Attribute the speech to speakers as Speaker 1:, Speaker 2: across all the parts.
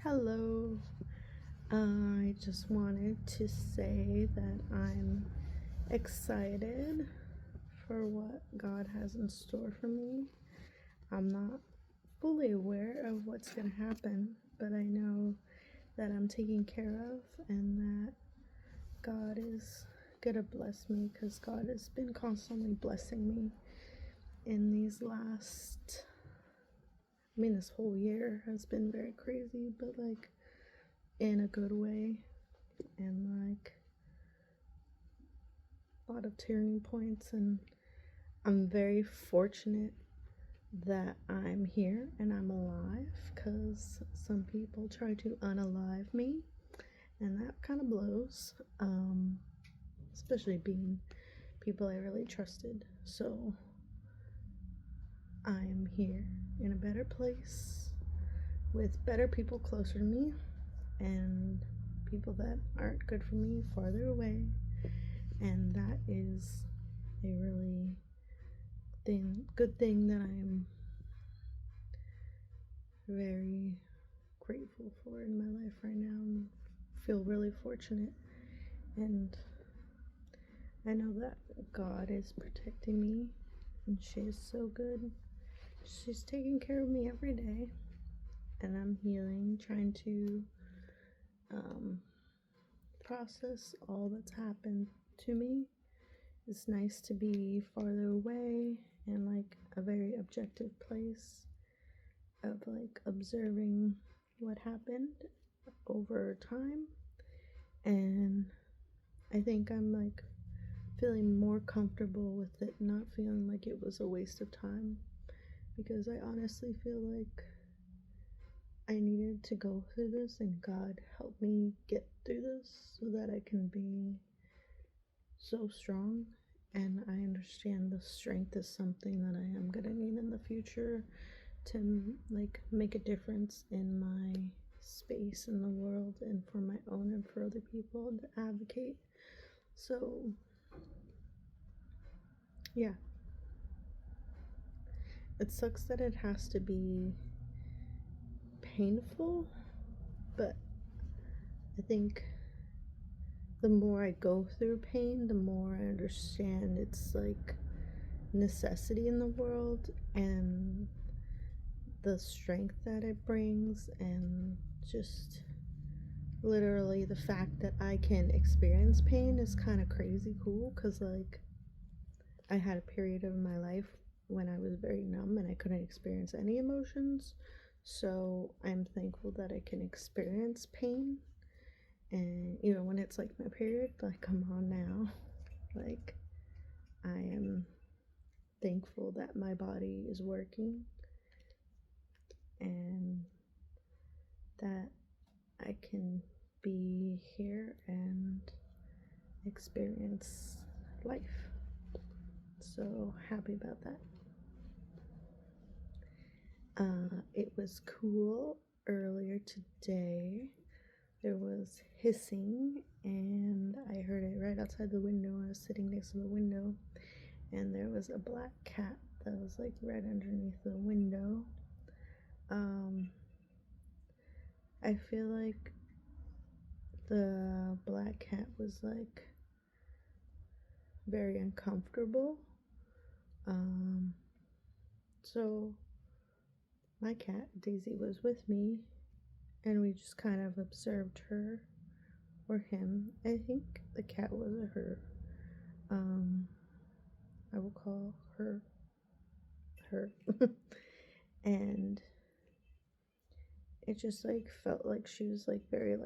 Speaker 1: Hello. I just wanted to say that I'm excited for what God has in store for me. I'm not fully aware of what's going to happen, but I know that I'm taken care of and that God is going to bless me because God has been constantly blessing me in this whole year has been very crazy, but in a good way, and a lot of turning points, and I'm very fortunate that I'm here and I'm alive, because some people try to unalive me, and that kind of blows, especially being people I really trusted. So I'm here in a better place with better people closer to me and people that aren't good for me farther away, and that is a really good thing that I'm very grateful for in my life right now. I feel really fortunate, and I know that God is protecting me, and she is so good. She's taking care of me every day, and I'm healing, trying to process all that's happened to me. It's nice to be farther away and a very objective place of observing what happened over time, and I think I'm feeling more comfortable with it, not feeling like it was a waste of time, because I honestly feel like I needed to go through this, and God helped me get through this so that I can be so strong. And I understand the strength is something that I am gonna need in the future to make a difference in my space in the world, and for my own and for other people to advocate. So yeah, it sucks that it has to be painful, but I think the more I go through pain, the more I understand it's necessity in the world, and the strength that it brings, and just literally the fact that I can experience pain is kind of crazy cool, because I had a period of my life when I was very numb and I couldn't experience any emotions. So I'm thankful that I can experience pain, and even when it's my period, come on now, like I am thankful that my body is working and that I can be here and experience life. So happy about that. It was cool earlier today. There was hissing, and I heard it right outside the window. I was sitting next to the window, and there was a black cat that was right underneath the window. I feel like the black cat was very uncomfortable. So my cat Daisy was with me, and we just kind of observed her or him. I think the cat was a her. I will call her. And it just felt like she was very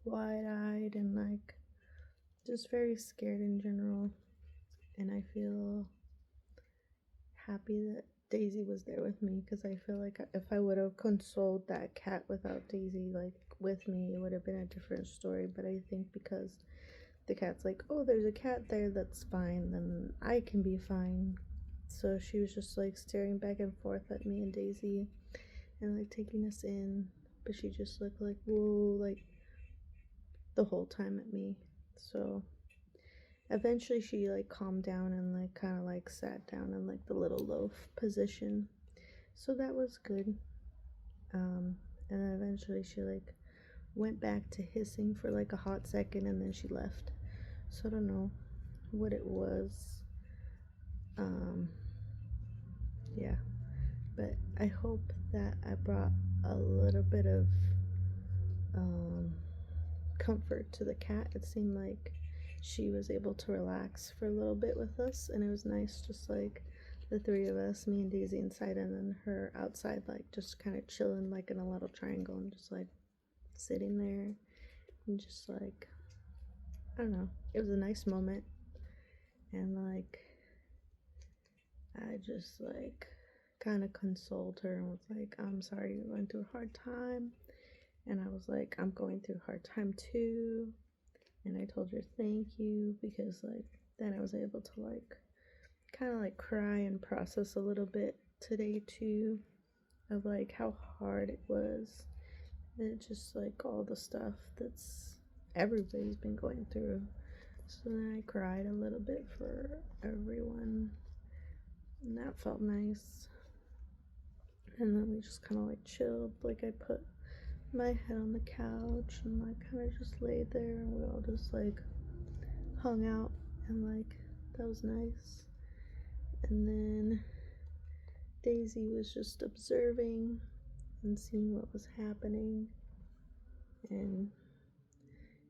Speaker 1: wide-eyed and just very scared in general. And I feel happy that Daisy was there with me, because I feel like if I would have consoled that cat without Daisy with me, it would have been a different story. But I think because the cat's oh, there's a cat there, that's fine, then I can be fine. So she was just staring back and forth at me and Daisy, and taking us in, but she just looked whoa, the whole time at me. So eventually she calmed down and kind of sat down in the little loaf position, so that was good. And then eventually she like went back to hissing for like a hot second and then she left. So I don't know what it was. Yeah, but I hope that I brought a little bit of um, comfort to the cat. It seemed like she was able to relax for a little bit with us, and it was nice, just like the three of us, me and Daisy inside, and then her outside, like just kind of chilling, like in a little triangle, and just like sitting there, and just like, I don't know, it was a nice moment, and like I just like kind of consoled her and was like, I'm sorry you're going through a hard time. And I was like, I'm going through a hard time too. And I told her thank you, because like then I was able to like kind of like cry and process a little bit today too, of like how hard it was, and just like all the stuff that's everybody's been going through. So then I cried a little bit for everyone, and that felt nice. And then we just kind of like chilled. Like I put my head on the couch and like kind of just laid there, and we all just like hung out, and like that was nice. And then Daisy was just observing and seeing what was happening, and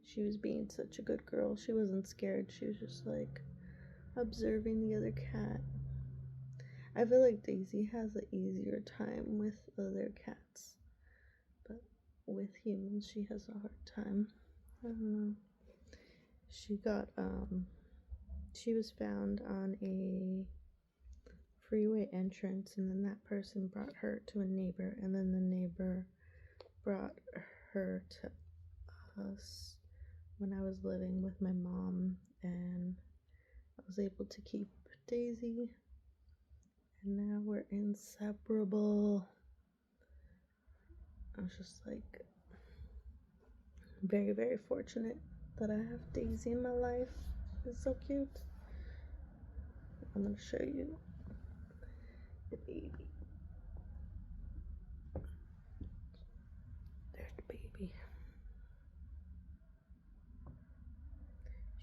Speaker 1: she was being such a good girl. She wasn't scared. She was just like observing the other cat. I feel like Daisy has an easier time with other cats, but with humans she has a hard time. I don't know. She was found on a freeway entrance, and then that person brought her to a neighbor, and then the neighbor brought her to us when I was living with my mom, and I was able to keep Daisy, and now we're inseparable. I was just like very, very fortunate that I have Daisy in my life. It's so cute. I'm gonna show you the baby. There's the baby.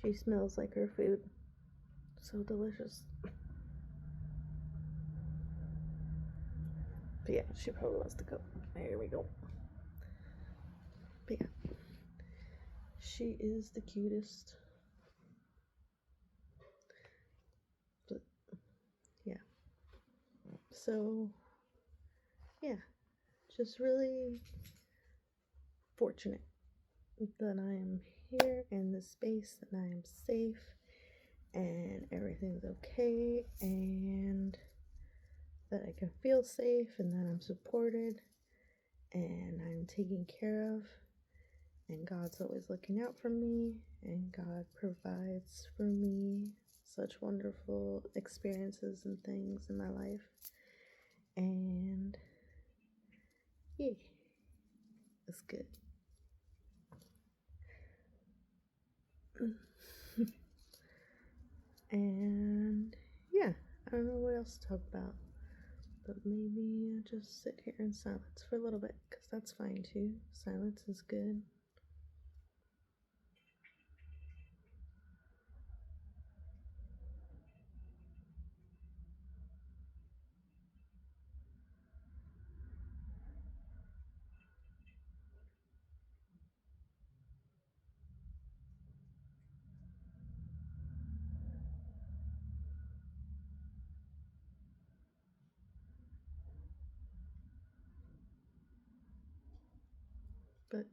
Speaker 1: She smells like her food. So delicious. But yeah, she probably wants to go. There we go. But yeah, she is the cutest. But yeah. So yeah, just really fortunate that I am here in this space, and I am safe, and everything's okay, and that I can feel safe, and that I'm supported, and I'm taken care of, and God's always looking out for me, and God provides for me such wonderful experiences and things in my life. And yeah, it's good. And yeah, I don't know what else to talk about, but maybe I'll just sit here in silence for a little bit, because that's fine too. Silence is good. But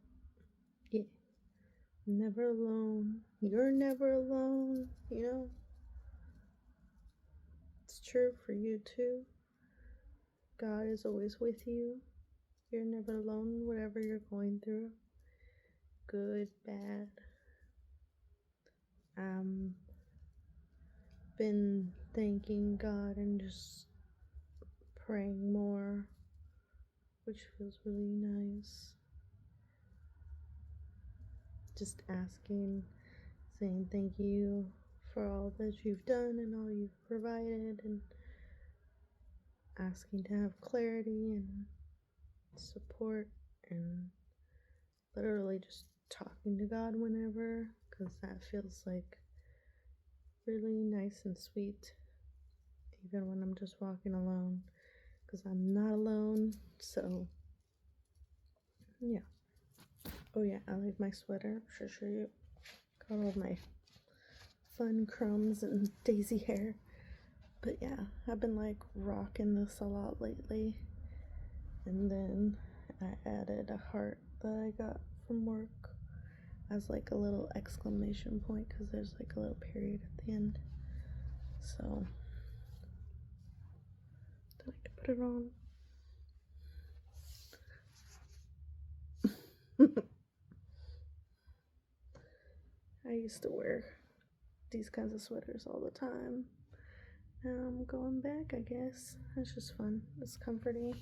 Speaker 1: yeah, never alone. You're never alone, you know? It's true for you too. God is always with you. You're never alone, whatever you're going through. Good, bad. Been thanking God and just praying more, which feels really nice. Just asking, saying thank you for all that you've done and all you've provided, and asking to have clarity and support, and literally just talking to God whenever, because that feels like really nice and sweet, even when I'm just walking alone, because I'm not alone. So yeah. Oh yeah, I like my sweater. Sure you got all my fun crumbs and daisy hair. But yeah, I've been like rocking this a lot lately. And then I added a heart that I got from work as like a little exclamation point, because there's like a little period at the end. So then I can put it on. I used to wear these kinds of sweaters all the time. Now I'm going back, I guess. It's just fun. It's comforting.